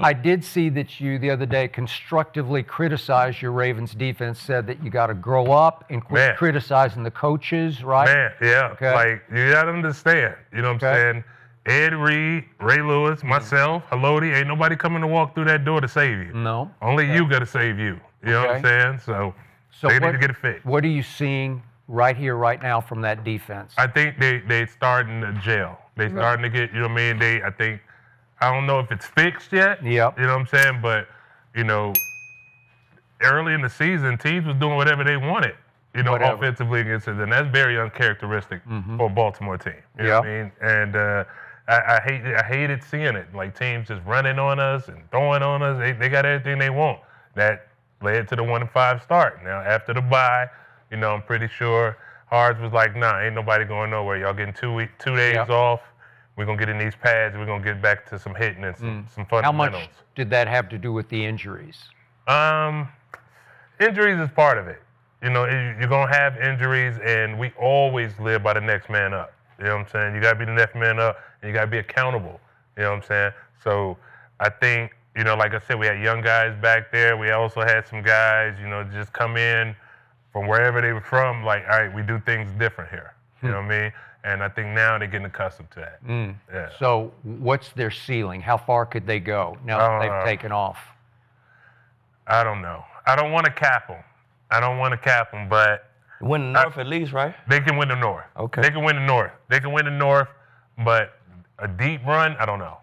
I did see that you, the other day, constructively criticized your Ravens defense, said that you got to grow up and quit criticizing the coaches, right? Man, yeah. Okay. Like, you got to understand. You know what I'm saying? Ed Reed, Ray Lewis, myself, Haloti, ain't nobody coming to walk through that door to save you. No. Only you got to save you. You know what I'm saying? So they need to get it fixed. What are you seeing right here, right now from that defense? I think they starting to gel. They starting to get, you know what I mean? I don't know if it's fixed yet. Yep. You know what I'm saying? But, you know, early in the season, teams was doing whatever they wanted, you know, offensively against it. And that's very uncharacteristic for a Baltimore team. You know what I mean? And I hated seeing it. Like, teams just running on us and throwing on us. They got everything they want. That led to the 1-5 start. Now, after the bye, you know, I'm pretty sure Hards was like, nah, ain't nobody going nowhere. Y'all getting 2 days off. We're going to get in these pads. We're going to get back to some hitting and some fundamentals. How much did that have to do with the injuries? Injuries is part of it. You know, you're going to have injuries, and we always live by the next man up. You know what I'm saying? You got to be the next man up, and you got to be accountable. You know what I'm saying? So I think, you know, like I said, we had young guys back there. We also had some guys, you know, just come in from wherever they were from, like, all right, we do things different here. You know what I mean? And I think now they're getting accustomed to that. Yeah. So what's their ceiling? How far could they go now that they've taken off? I don't know. I don't want to cap them. But win the North at least, right? They can win the North. Okay. They can win the North. But a deep run, I don't know.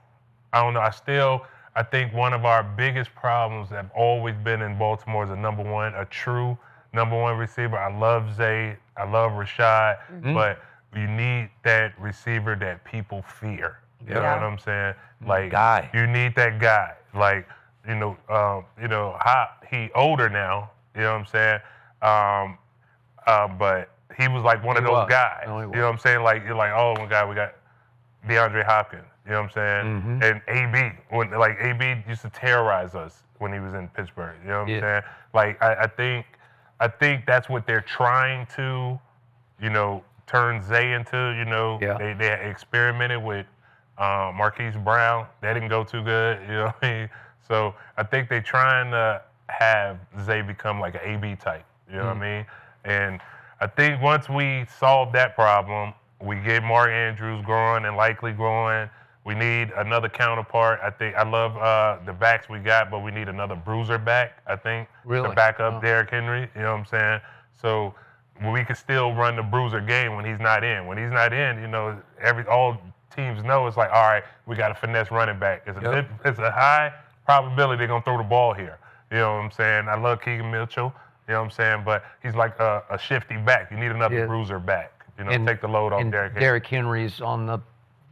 I think one of our biggest problems have always been in Baltimore is a true number one receiver. I love Zay. I love Rashad. But you need that receiver that people fear. You know what I'm saying? Like, you need that guy. Like, he older now. You know what I'm saying? But he was like one of those guys. You know what I'm saying? Like, you're like, oh my God, we got DeAndre Hopkins. You know what I'm saying? And AB, AB used to terrorize us when he was in Pittsburgh. You know what I'm saying? Like, I think that's what they're trying to, you know, turn Zay into. You know, they experimented with Marquise Brown. That didn't go too good. You know what I mean? So I think they're trying to have Zay become like an AB type. You know what I mean? And I think once we solve that problem, we get Mark Andrews growing and likely growing. We need another counterpart. I love the backs we got, but we need another bruiser back, I think, to back up Derrick Henry. You know what I'm saying? So we can still run the bruiser game when he's not in. When he's not in, you know, all teams know it's like, all right, we got a finesse running back. It's a high probability they're going to throw the ball here. You know what I'm saying? I love Keegan Mitchell. You know what I'm saying? But he's like a shifty back. You need another bruiser back. You know, take the load off Derrick Henry. Derrick Henry's on the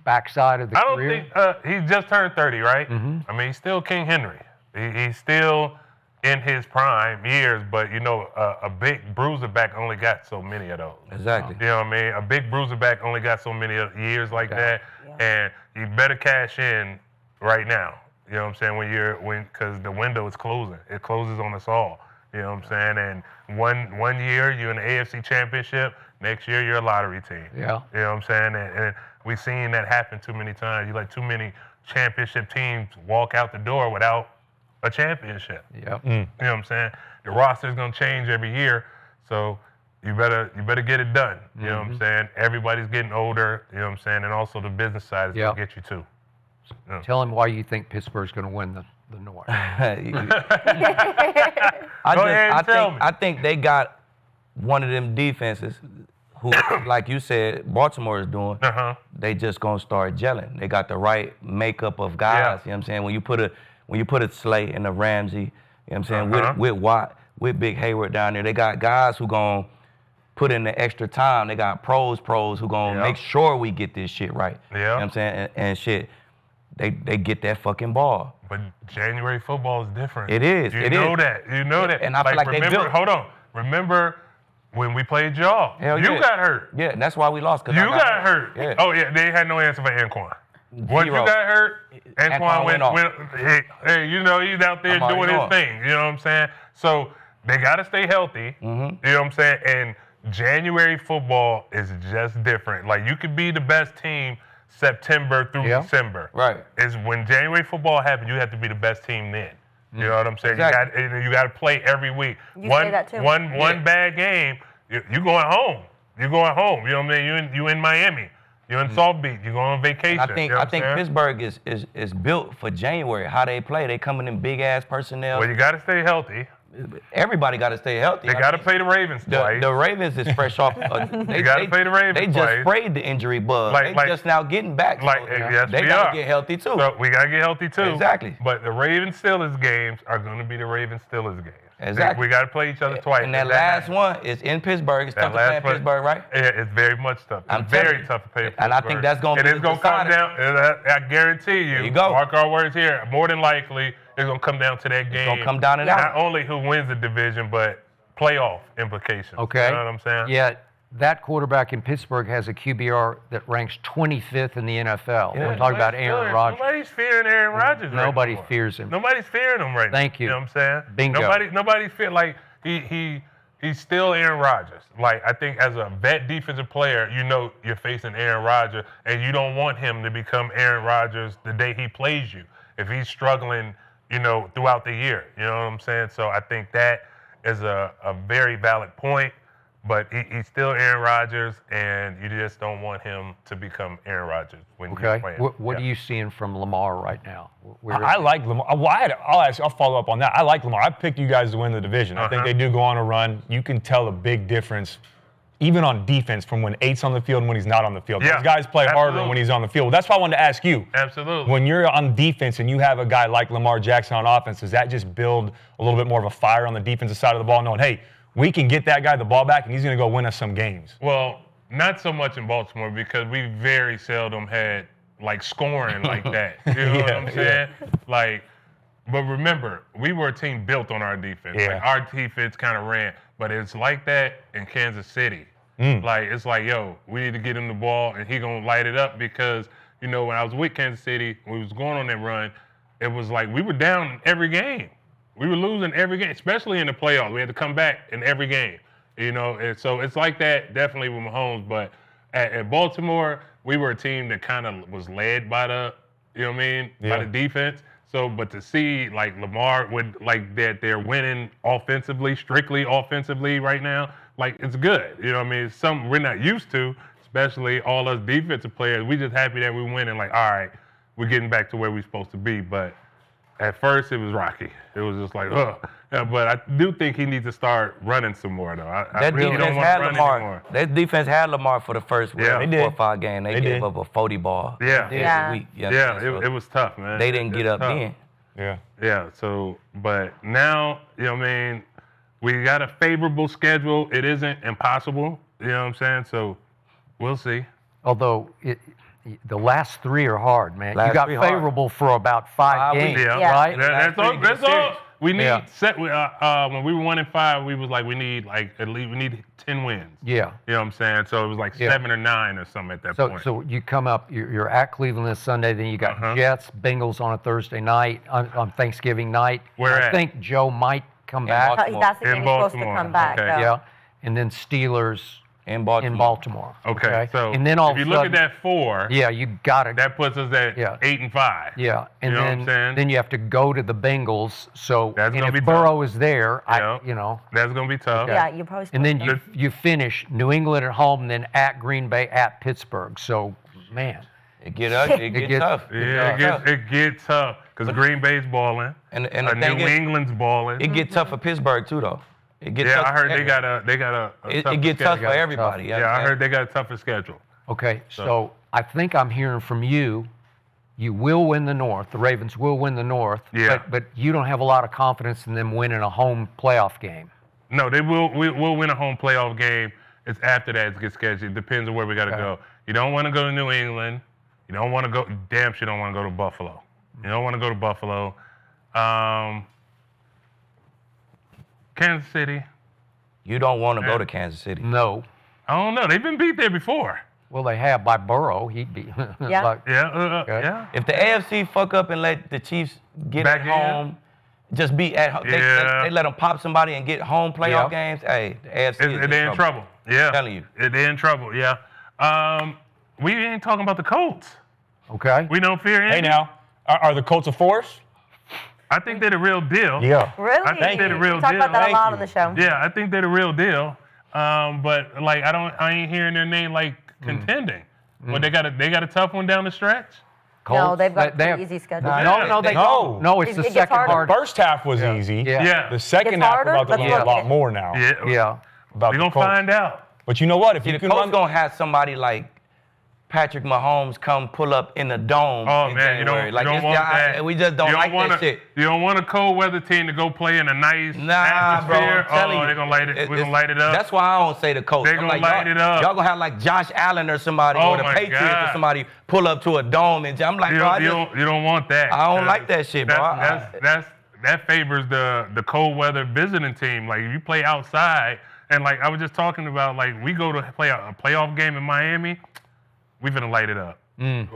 backside of the career. I don't think he just turned 30, right? I mean, he's still King Henry. He's still in his prime years, but, you know, a big bruiser back only got so many of those. Exactly. You know what I mean? A big bruiser back only got so many years like that, and you better cash in right now. You know what I'm saying? Because the window is closing. It closes on us all. You know what I'm saying? And one year you're in the AFC Championship, next year you're a lottery team. Yeah. You know what I'm saying? And we've seen that happen too many times. You let too many championship teams walk out the door without a championship. Yep. You know what I'm saying? The roster's gonna change every year, so you better get it done. You know what I'm saying? Everybody's getting older. You know what I'm saying? And also the business side is gonna get you too. Tell him why you think Pittsburgh's going to win the North. I think they got one of them defenses who, like you said, Baltimore is doing. They just gonna start gelling. They got the right makeup of guys. You know what I'm saying? When you put a Slay and a Ramsey, you know what I'm saying, with Watt, with Big Hayward down there, they got guys who gonna put in the extra time. They got pros who gonna make sure we get this shit right. You know what I'm saying? And shit. They get that fucking ball. But January football is different. It is. You know that. And I feel like they built. Hold on. Remember when we played y'all? You got hurt. Yeah, and that's why we lost. You got hurt. Yeah. Oh, yeah, they had no answer for Anquan. Once you got hurt, Anquan went, hey, you know, he's out there doing his thing. You know what I'm saying? So they got to stay healthy. You know what I'm saying? And January football is just different. Like, you could be the best team September through December. Right. Is when January football happens, you have to be the best team then. You know what I'm saying? Exactly. You got to play every week. You say that too. One bad game, you going home. You going home. You know what I mean? You in Miami. You in South Beach. You going on vacation. I think Pittsburgh is built for January. How they play, they coming in big ass personnel. Well, you got to stay healthy. Everybody got to stay healthy. They got to play the Ravens twice. The Ravens is fresh off. They got to play the Ravens They twice. just sprayed the injury bug. They just now getting back. Yes, they got to get healthy too. So we got to get healthy too. Exactly. But the Ravens-Steelers games are going to be the Ravens-Steelers games. Exactly. We got to play each other twice. And that last one is in Pittsburgh. It's tough to play in Pittsburgh, right? Yeah, it's very much tough. It's very tough to play in Pittsburgh. And I think that's going to be It is going to come down. I guarantee you. There you go. Mark our words here. More than likely, it's going to come down to that game. It's going to come down to that. Not only who wins the division, but playoff implications. Okay. You know what I'm saying? Yeah, that quarterback in Pittsburgh has a QBR that ranks 25th in the NFL. Yeah, We're talking about Aaron Rodgers. Nobody's fearing Aaron Rodgers. Nobody fears him. Nobody's fearing him right now. Thank you. You know what I'm saying? Bingo. Nobody's fearing, like, he's still Aaron Rodgers. Like, I think as a vet defensive player, you know you're facing Aaron Rodgers, and you don't want him to become Aaron Rodgers the day he plays you. If he's struggling, throughout the year. You know what I'm saying? So I think that is a very valid point. But he's still Aaron Rodgers, and you just don't want him to become Aaron Rodgers when you're playing. What are you seeing from Lamar right now? I like Lamar. I'll follow up on that. I like Lamar. I picked you guys to win the division. I think they do go on a run. You can tell a big difference, even on defense, from when 8's on the field and when he's not on the field. Yeah, those guys play harder when he's on the field. That's why I wanted to ask you. Absolutely. When you're on defense and you have a guy like Lamar Jackson on offense, does that just build a little bit more of a fire on the defensive side of the ball, knowing, hey, we can get that guy the ball back, and he's going to go win us some games? Well, not so much in Baltimore because we very seldom had, scoring like that. You know what I'm saying? But remember, we were a team built on our defense. Yeah. Our defense kind of ran. But it's like that in Kansas City. It's like, yo, we need to get him the ball, and he going to light it up because, when I was with Kansas City, when we was going on that run, it was like we were down every game. We were losing every game, especially in the playoffs. We had to come back in every game, And so it's like that definitely with Mahomes. But at Baltimore, we were a team that kind of was led by the, by the defense. So, but to see Lamar that they're winning offensively, strictly offensively right now, it's good. It's something we're not used to, especially all us defensive players. We just happy that we winning. All right, we're getting back to where we're supposed to be. But at first, it was rocky. It was just ugh. Yeah, but I do think he needs to start running some more, though. I really don't want to run anymore. That defense had Lamar for the first 4 or 5 games. They gave up a 40 ball. It was tough, man. They didn't get up then. Yeah, so, but now, we got a favorable schedule. It isn't impossible, you know what I'm saying? So, we'll see. Although, the last 3 are hard, man. You got favorable for about 5 games, right? That's all. We need when we were 1-5, we was we need at least 10 wins. Yeah. You know what I'm saying? So it was 7 or 9 or something at that point. So you come up, you're at Cleveland this Sunday, then you got Jets, Bengals on a Thursday night, on Thanksgiving night. Where I think Joe might come back. That's the game he's supposed to come back. Okay. Yeah. And then Steelers in Baltimore. Okay. So and then if you look at that 4, you got it. That puts us at 8-5. Yeah. And you know what I'm saying? then you have to go to the Bengals. So that's gonna be if Burrow tough. is there, that's gonna be tough. Yeah, you probably. And then you finish New England at home, then at Green Bay, at Pittsburgh. So man, it gets tough. It gets tough because Green Bay's balling and New England's balling. It gets tough for Pittsburgh too, though. It gets I heard they got a it gets tough for everybody. I heard they got a tougher schedule. Okay, so I think I'm hearing from you. You will win the North. The Ravens will win the North. Yeah. But you don't have a lot of confidence in them winning a home playoff game. No, they will. We'll win a home playoff game. It's after that it gets sketchy. It depends on where we got to go. You don't want to go to New England. You don't want to go. Damn sure don't want to go to Buffalo. You don't want to go to Buffalo. Kansas City. You don't want to go to Kansas City. No. I don't know. They've been beat there before. Well, they have by Burrow. He'd be. Yeah. If the AFC fuck up and let the Chiefs get at home, just be at home. They let them pop somebody and get home playoff games. Hey, the AFC they're in trouble. Yeah. I'm telling you. They're in trouble. Yeah. We ain't talking about the Colts. Okay. We don't fear Indy. Hey, now, are the Colts a force? I think they're the real deal. Yeah. Really? I think they're the real Talk deal. about that a Thank lot you. on the show. Yeah, I think they're the real deal. But like I ain't hearing their name like contending. But they got a tough one down the stretch. No, Colts, they've got they an have- easy schedule. No, they No. don't. No, it's It the gets second harder. hard. First half was easy. Yeah. The second Gets half, harder? we're about to Let's learn a look. lot more now. Yeah. About We're the gonna Colts. find out. But you know what? If See, you the can coach run, gonna have somebody like Patrick Mahomes come pull up in the dome. Oh in man, you January. don't want that. We just don't You like want that shit. You don't want a cold weather team to go play in a nice Nah, bro. atmosphere. I'm telling you, They're gonna light it. We're gonna light it up. That's why I don't say the coach. They're I'm gonna like, light it up. Y'all gonna have like Josh Allen or somebody, Oh or the my Patriots God. or somebody pull up to a dome, and I'm like, You bro, don't want that. I don't like that shit, bro. That favors the cold weather visiting team. Like if you play outside, and like I was just talking about, like we go to play a playoff game in Miami, we're gonna light it up,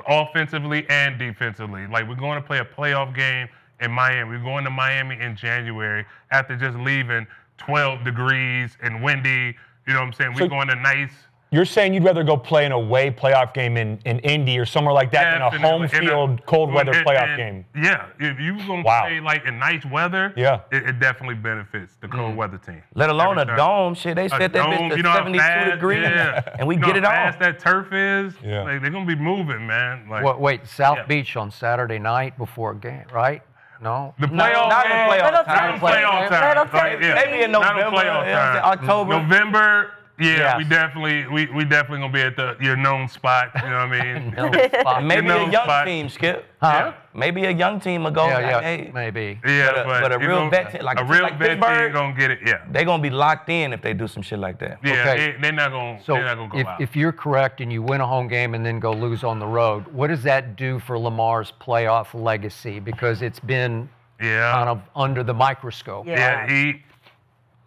offensively and defensively. Like we're going to play a playoff game in Miami. We're going to Miami in January after just leaving 12 degrees and windy. You know what I'm saying? We're going to nice. you're saying you'd rather go play an away playoff game in Indy or somewhere like that than a home field cold weather playoff game. Yeah, if you gonna Wow. play like in nice weather, Yeah. it definitely benefits the cold weather team. Let alone a Every time. dome, shit. They set that dome, bitch to you know how 72 fast- degrees, yeah. and we You know get it how on. fast that turf is. Yeah. Like they're gonna be moving, man. Like Wait, South Yeah. Beach on Saturday night before a game, right? No. the playoff not in game, playoff Little time. not in playoff time. Little Like, yeah. Maybe in Not November, in playoff you know what I'm saying, time. October. November. Yeah, Yes. we definitely gonna be at your known spot. You know what I mean? No spot. Maybe You know, a young spot. team, Skip. Huh? Maybe a young team will go. Yeah, like, yeah, hey, maybe. Yeah, But a you real know, vet team, like a real like vet team Pittsburgh, gonna get it. Yeah, they're gonna be locked in if they do some shit like that. yeah. Okay. They're not gonna. So they're not gonna go out. if you're correct and you win a home game and then go lose on the road, what does that do for Lamar's playoff legacy? Because it's been yeah. kind of under the microscope. Yeah. Yeah,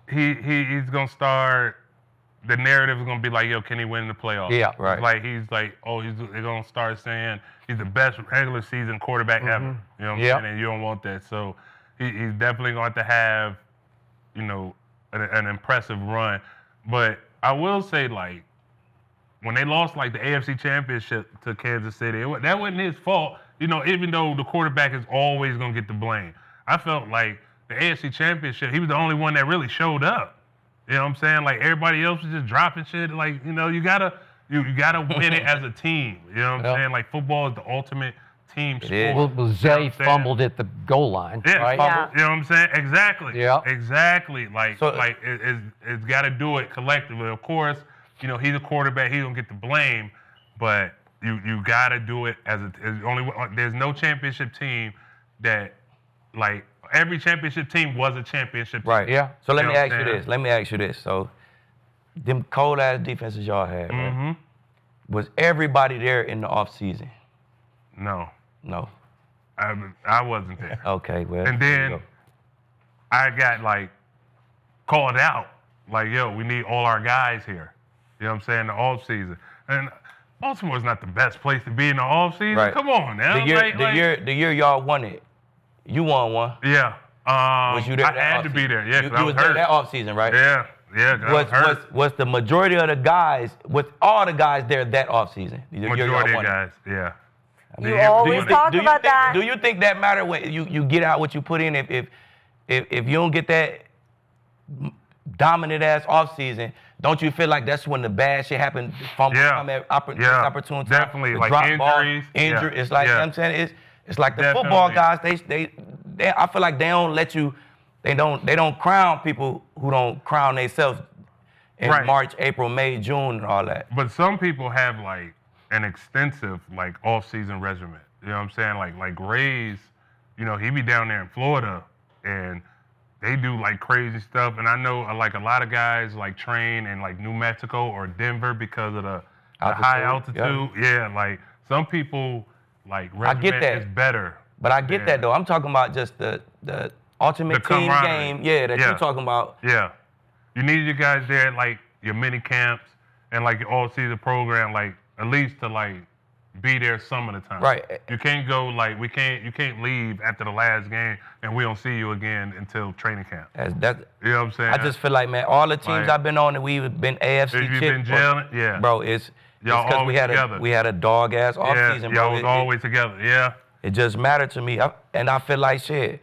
he's gonna start. The narrative is gonna be like, yo, can he win the playoffs? Yeah. Right. They're gonna start saying he's the best regular season quarterback ever. You know what I'm Yeah. saying? And you don't want that. So he's definitely going to have, you know, an impressive run. But I will say, like, when they lost like the AFC Championship to Kansas City, that wasn't his fault. You know, even though the quarterback is always gonna get the blame. I felt like the AFC Championship, he was the only one that really showed up. You know what I'm saying? Like everybody else was just dropping shit. Like, you know, you gotta win it as a team. You know what I'm saying? Like football is the ultimate team sport. is. Well, Zay fumbled at the goal line, Yeah, right? fumbled. You know what I'm saying? Exactly. Yeah. Exactly. Like, So- it's got to do it collectively. Of course, you know, he's a quarterback. He don't get the blame, but you got to do it as there's no championship team that, like, every championship team was a championship team. Right. Yeah. So let You me know ask what you I'm this. Let me ask you this. So, them cold ass defenses y'all had, right? Mm-hmm. Was everybody there in the off season? No, No. I wasn't there. Okay. Well. And there you then go. I got like called out, like, yo, we need all our guys here. You know what I'm saying? The off season. And Baltimore's not the best place to be in the off season. Right. Come on now. The year y'all won it, you won one. Yeah. Was you there? I that had to be offseason? there. Yeah, 'cause I you was was there hurt. that off season, right? Yeah. 'Cause I was hurt. Was the majority of the guys, with all the guys there that off season? Majority of guys. Yeah. You Yeah, always talk about that. Do you think that matter when you get out what you put in? If you don't get that dominant ass off season, don't you feel like that's when the bad shit happen? Opportunity. Definitely. Like drop injuries. Ball, injury. Yeah. It's like, you know what I'm saying? It's like the football guys, they I feel like they don't let you, they don't crown people who don't crown themselves in Right. March, April, May, June, and all that. But some people have like an extensive like off-season regimen. You know what I'm saying? Like Ray's, you know, he be down there in Florida and they do like crazy stuff. And I know like a lot of guys like train in like New Mexico or Denver because of the high altitude. Yeah, like some people like regimen is better. But I get that though. I'm talking about just the ultimate team game. Yeah, that you're talking about. Yeah. You need your guys there at like your mini camps and like your all-season program, like at least to like be there some of the time. Right. You can't go like you can't leave after the last game and we don't see you again until training camp. That's You know what I'm saying? I just feel like, man, all the teams Like, I've been on and we've been AFC if you've chip, been jailing, yeah. bro, it's Y'all because always together. we had a dog ass offseason, y'all bro. was always together. Yeah. It just mattered to me, and I feel like shit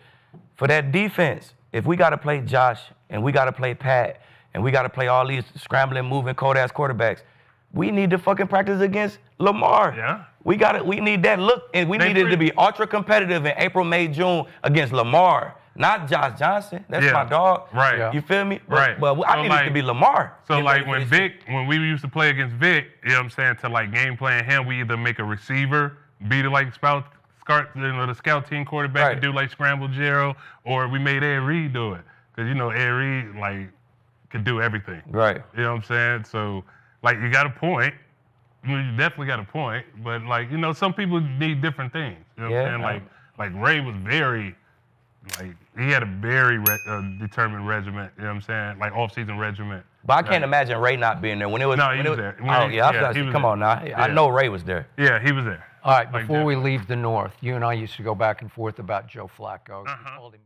for that defense. If we got to play Josh and we got to play Pat and we got to play all these scrambling, moving, cold ass quarterbacks, we need to fucking practice against Lamar. Yeah. We need that look, and we needed to be ultra competitive in April, May, June against Lamar, not Josh Johnson. That's my dog. Right. Yeah. You feel me? Right. But I needed to be Lamar. So like when we used to play against Vic, you know what I'm saying, to like game plan him, we either make a receiver, be the like the scout team quarterback and do like scramble Jero, or we made Ed Reed do it. Because Ed Reed like could do everything. Right. You know what I'm saying? So like you got a point. You definitely got a point, but like some people need different things. You know what I'm saying? Like Ray was very, like he had a very determined regiment. You know what I'm saying? Like off-season regiment. But I can't imagine Ray not being there when it was. No, he was there. Come on now. I know Ray was there. Yeah, he was there. All right, before we leave the North, you and I used to go back and forth about Joe Flacco. You called him